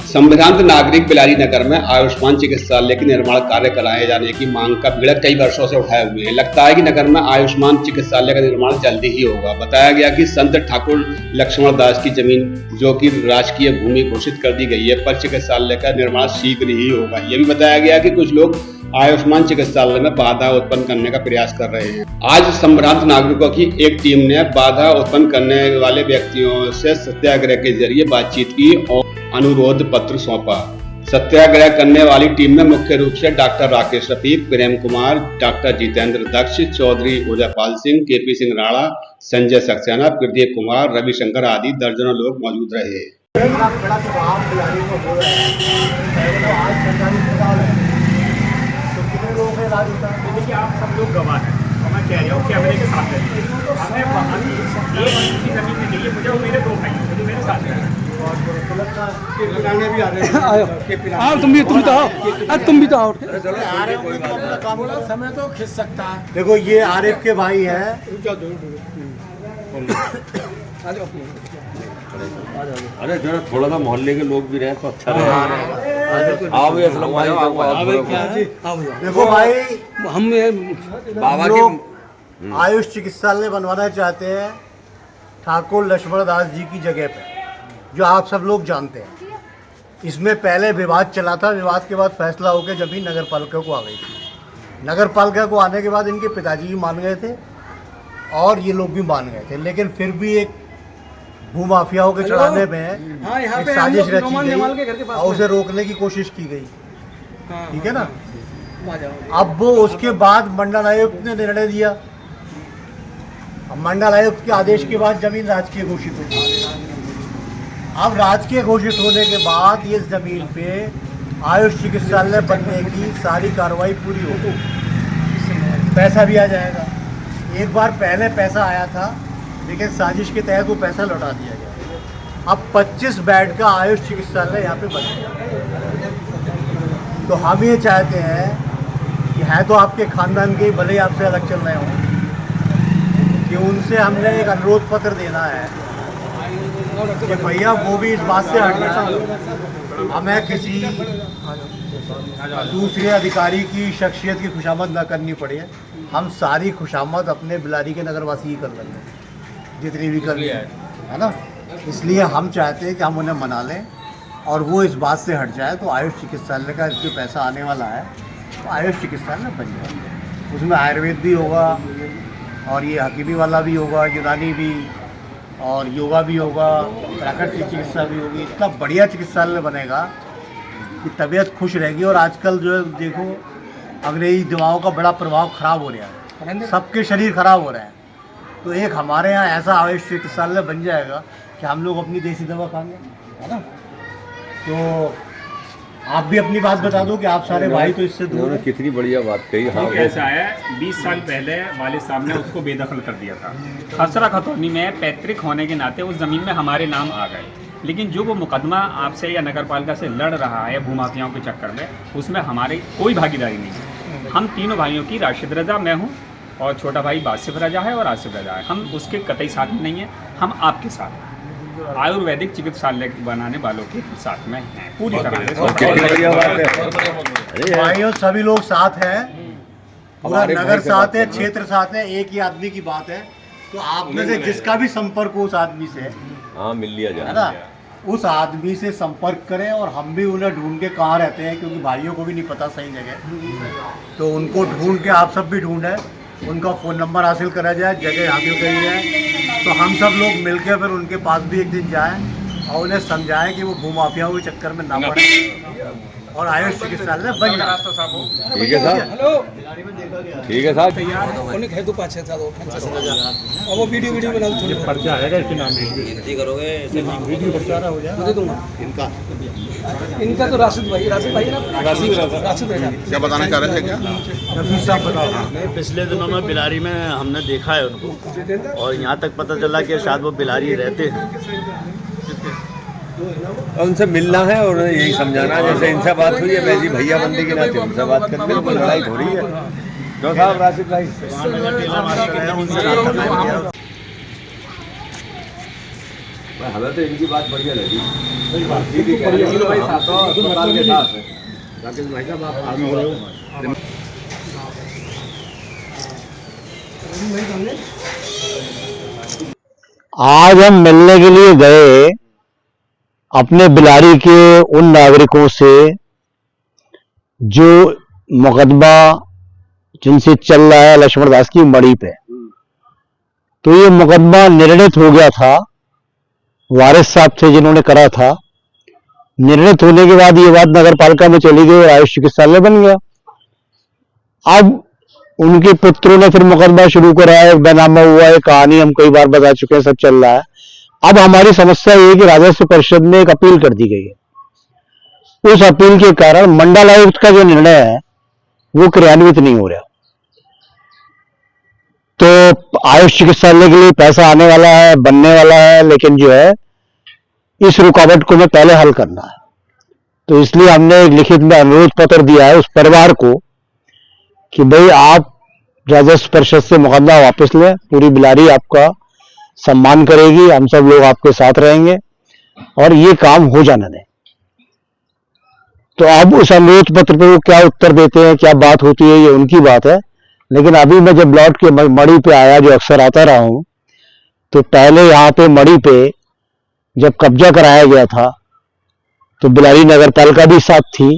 संभ्रांत नागरिक बिलारी नगर में आयुष्मान चिकित्सालय के निर्माण कार्य कराए जाने की मांग का बीड़ा कई वर्षों से उठाए हुए है। लगता है कि नगर में आयुष्मान चिकित्सालय का निर्माण जल्दी ही होगा। बताया गया कि संत ठाकुर लक्ष्मण दास की जमीन जो कि राजकीय भूमि घोषित कर दी गई है, पर चिकित्सालय का निर्माण शीघ्र ही होगा। ये भी बताया गया कि कुछ लोग आयुष्मान चिकित्सालय में बाधा उत्पन्न करने का प्रयास कर रहे हैं। आज संभ्रांत नागरिकों की एक टीम ने बाधा उत्पन्न करने वाले व्यक्तियों से सत्याग्रह के जरिए बातचीत की और अनुरोध पत्र सौंपा। सत्याग्रह करने वाली टीम में मुख्य रूप से डॉक्टर राकेश रफीक, प्रेम कुमार, डॉक्टर जितेंद्र दक्ष, चौधरी उदयपाल सिंह, केपी सिंह राणा, संजय सक्सेना, प्रदीप कुमार, रविशंकर आदि दर्जनों लोग मौजूद रहे। देखिए, आप सब लोग गवाह हैं और मैं कह रहा हूँ कैमरे के सामने हमने वहाँ एक की जमीन में ली है मुझे और मेरे 2 भाई जो मेरे साथ हैं भी आ रहे हैं। तुम तो आओ, तुम भी तो आओ। आ रहे हो तो अपना काम का समय तो खिंच सकता है। देखो ये आरिफ के भाई हैं। अरे जरा थोड़ा सा मोहल्ले के लोग भी रहे तो अच्छा रहे। आओ भाई, असलम भाई। देखो भाई, हम बाबा के आयुष चिकित्सालय बनवाना चाहते हैं ठाकुर लक्ष्मण दास जी की जगह पे, जो आप सब लोग जानते हैं। इसमें पहले विवाद चला था, विवाद के बाद फैसला होकर जमीन नगर पालिका को आ गई थी। नगर पालिका को आने के बाद इनके पिताजी भी मान गए थे और ये लोग भी मान गए थे, लेकिन फिर भी एक भूमाफियाओं के चढ़ाने में एक साजिश रची गई और उसे रोकने की कोशिश की गई। ठीक है ना। अब वो उसके बाद मंडल आयुक्त ने निर्णय दिया। अब मंडल आयुक्त के आदेश के बाद जमीन राजकीय घोषित हुई। अब राजकीय घोषित होने के बाद इस जमीन पे आयुष चिकित्सालय बनने की सारी कार्रवाई पूरी होगी, पैसा भी आ जाएगा। एक बार पहले पैसा आया था, लेकिन साजिश के तहत वो पैसा लौटा दिया गया। अब 25 बेड का आयुष चिकित्सालय यहाँ पे बनेगा। तो हम ये चाहते हैं कि है तो आपके खानदान के, भले ही आपसे अलग चल रहे हों, कि उनसे हमने एक अनुरोध पत्र देना है कि भैया वो भी इस बात से हट जाए, हमें किसी दूसरे अधिकारी की शख्सियत की खुशामद न करनी पड़े। हम सारी खुशामद अपने बिलारी के नगरवासी ही कर लेंगे, जितनी भी कर है ना। इसलिए हम चाहते हैं कि हम उन्हें मना लें और वो इस बात से हट जाए। तो आयुष चिकित्सालय का जो पैसा आने वाला है तो आयुष चिकित्सालय बन जाए। उसमें आयुर्वेद भी होगा और ये हकीमी वाला भी होगा, यूनानी भी, और योगा भी होगा, प्राकृतिक चिकित्सा भी होगी। इतना बढ़िया चिकित्सालय बनेगा कि तबीयत खुश रहेगी। और आजकल जो है देखो, अंग्रेजी दवाओं का बड़ा प्रभाव ख़राब हो रहा है, सबके शरीर ख़राब हो रहे हैं। तो एक हमारे यहाँ ऐसा आयुष चिकित्सालय बन जाएगा कि हम लोग अपनी देसी दवा खाएंगे, है ना। तो आप भी अपनी बात बता दो कि आप सारे भाई तो इससे दूर हैं। कितनी बढ़िया बात कही। हाँ, ऐसा है 20 साल पहले वाले साहब ने उसको बेदखल कर दिया था। खसरा खतौनी में पैतृक होने के नाते उस ज़मीन में हमारे नाम आ गए, लेकिन जो वो मुकदमा आपसे या नगर पालिका से लड़ रहा है भूमाफियाओं के चक्कर में, उसमें हमारी कोई भागीदारी नहीं है। हम तीनों भाइयों की राशिद रजा, मैं हूँ, और छोटा भाई बासिफ रजा है और आसिफ रजा है। हम उसके कतई साथ में नहीं हैं, हम आपके साथ हैं। आयुर्वेदिक चिकित्सालय बनाने वालों के साथ में हैं पूरी तरह से। भाइयों सभी लोग साथ हैं, पूरा नगर साथ है, क्षेत्र साथ है। एक ही आदमी की बात है। तो आप में से जिसका भी संपर्क हो उस आदमी से, हाँ, मिल लिया जाए ना, उस आदमी से संपर्क करें। और हम भी उन्हें ढूंढ के कहाँ रहते हैं, क्योंकि भाइयों को भी नहीं पता सही जगह, तो उनको ढूंढ के आप सब भी ढूंढें, उनका फ़ोन नंबर हासिल करा जाए, जगह हासिल करी जाए। तो हम सब लोग मिलकर फिर उनके पास भी एक दिन जाएं और उन्हें समझाएं कि वो भूमाफियाओं के चक्कर में ना पड़े और आयुष चिकित्सालय बन जाए। ठीक है साहब, ठीक है साहब। वो वीडियो बना दो, पर्चा आएगा इसके नाम करोगे, वीडियो बचा हो जाए इनका तो राशिद भाई ना, राशिद क्या बताना चाह रहे थे? क्या रफीक साहब बताओ। पिछले दिनों में बिलारी में हमने देखा है उनको, और यहाँ तक पता चला कि शायद वो बिलारी रहते हैं। उनसे मिलना है और यही समझाना है। जैसे इनसे बात हुई है, वैसी भैया बंदी के नाते उनसे बात करनी है। कोई लड़ाई थोड़ी है। क्यों साहब राशिद भाई? हमें तो इनकी बात बढ़िया लगी। सीधी कह रहे हैं, भाई साथ हो, अस्पताल के साथ है। राकेश भाई साहब आप आगे बढ़ो। आज हम मिलने के लिए गए अपने बिलारी के उन नागरिकों से जो मुकदमा जिनसे चल रहा है लक्ष्मण दास की मड़ी पे। तो ये मुकदमा निर्णित हो गया था, वारिस साहब थे जिन्होंने करा था। निर्णित होने के बाद ये बात नगर पालिका में चली गई और आयुष चिकित्सालय बन गया। अब उनके पुत्रों ने फिर मुकदमा शुरू करा है, बेनामा हुआ है, कहानी हम कई बार बता चुके हैं, सब चल रहा है। अब हमारी समस्या ये है कि राजस्व परिषद में एक अपील कर दी गई है। उस अपील के कारण मंडलायुक्त का जो निर्णय है वो क्रियान्वित नहीं हो रहा। तो आयुष चिकित्सालय के लिए पैसा आने वाला है, बनने वाला है, लेकिन जो है इस रुकावट को मैं पहले हल करना है। तो इसलिए हमने एक लिखित में अनुरोध पत्र दिया है उस परिवार को कि भाई आप राजस्व परिषद से मुकदमा वापस लें, पूरी बिलारी आपका सम्मान करेगी, हम सब लोग आपके साथ रहेंगे और ये काम हो जाने दें। तो अब उस अनुरोध पत्र पे वो क्या उत्तर देते हैं, क्या बात होती है, ये उनकी बात है। लेकिन अभी मैं जब लौट के मड़ी पे आया, जो अक्सर आता रहा हूं, तो पहले यहाँ पे मड़ी पे जब कब्जा कराया गया था तो बिलारी नगर पालिका भी साथ थी।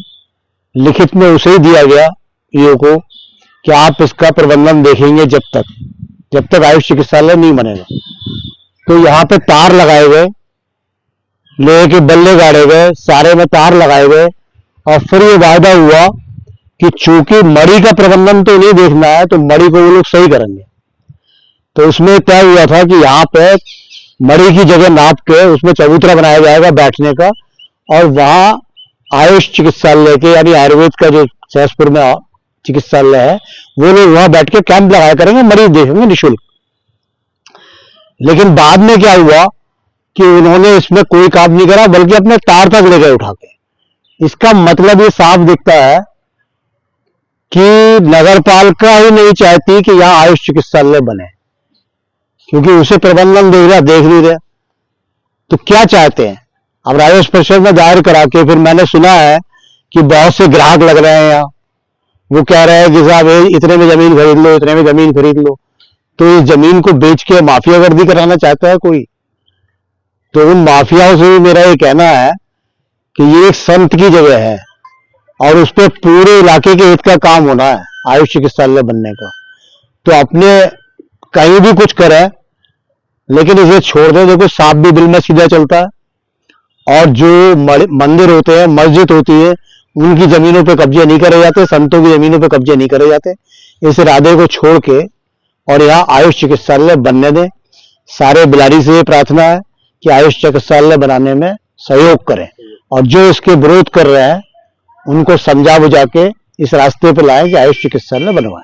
लिखित में उसे ही दिया गया ईओ को कि आप इसका प्रबंधन देखेंगे जब तक आयुष चिकित्सालय नहीं बनेगा। तो यहाँ पे तार लगाए गए, लोहे के बल्ले गाड़े गए, सारे में तार लगाए गए और फिर ये वायदा हुआ कि चूंकि मड़ी का प्रबंधन तो नहीं देखना है तो मड़ी को वो लोग सही करेंगे। तो उसमें तय हुआ था कि यहाँ पे मड़ी की जगह नाप के उसमें चबूतरा बनाया जाएगा बैठने का और वहां आयुष चिकित्सालय के यानी आयुर्वेद का जो सहसपुर में चिकित्सालय है वो लोग वहां बैठ के कैंप लगाया करेंगे, मरीज देखेंगे निःशुल्क। लेकिन बाद में क्या हुआ कि उन्होंने इसमें कोई काम नहीं करा बल्कि अपने तार तक ले गए उठा के। इसका मतलब ये साफ दिखता है कि नगर पालिका ही नहीं चाहती कि यहां आयुष चिकित्सालय बने, क्योंकि उसे प्रबंधन देख नहीं रहे। तो क्या चाहते हैं? अब राजस्व परिषद में दायर करा के फिर मैंने सुना है कि बहुत से ग्राहक लग रहे हैं यहाँ, वो कह रहे हैं कि साहब इतने में जमीन खरीद लो, इतने में जमीन खरीद लो। तो इस जमीन को बेच के माफियागर्दी कराना चाहता है कोई। तो उन माफियाओं से भी मेरा ये कहना है कि ये एक संत की जगह है और उस पर पूरे इलाके के हित का काम होना है आयुष चिकित्सालय बनने का। तो अपने कहीं भी कुछ करें लेकिन इसे छोड़ दो। देखो सांप भी बिल में सीधा चलता है और जो मंदिर होते हैं, मस्जिद होती है, उनकी जमीनों पे कब्जे नहीं करे जाते, संतों की जमीनों पे कब्जे नहीं करे जाते। इस इरादे को छोड़ के और यहाँ आयुष चिकित्सालय बनने दें। सारे बिलारी से ये प्रार्थना है कि आयुष चिकित्सालय बनाने में सहयोग करें और जो इसके विरोध कर रहे हैं उनको समझा बुझा के इस रास्ते पे लाएं कि आयुष चिकित्सालय बनवाएं।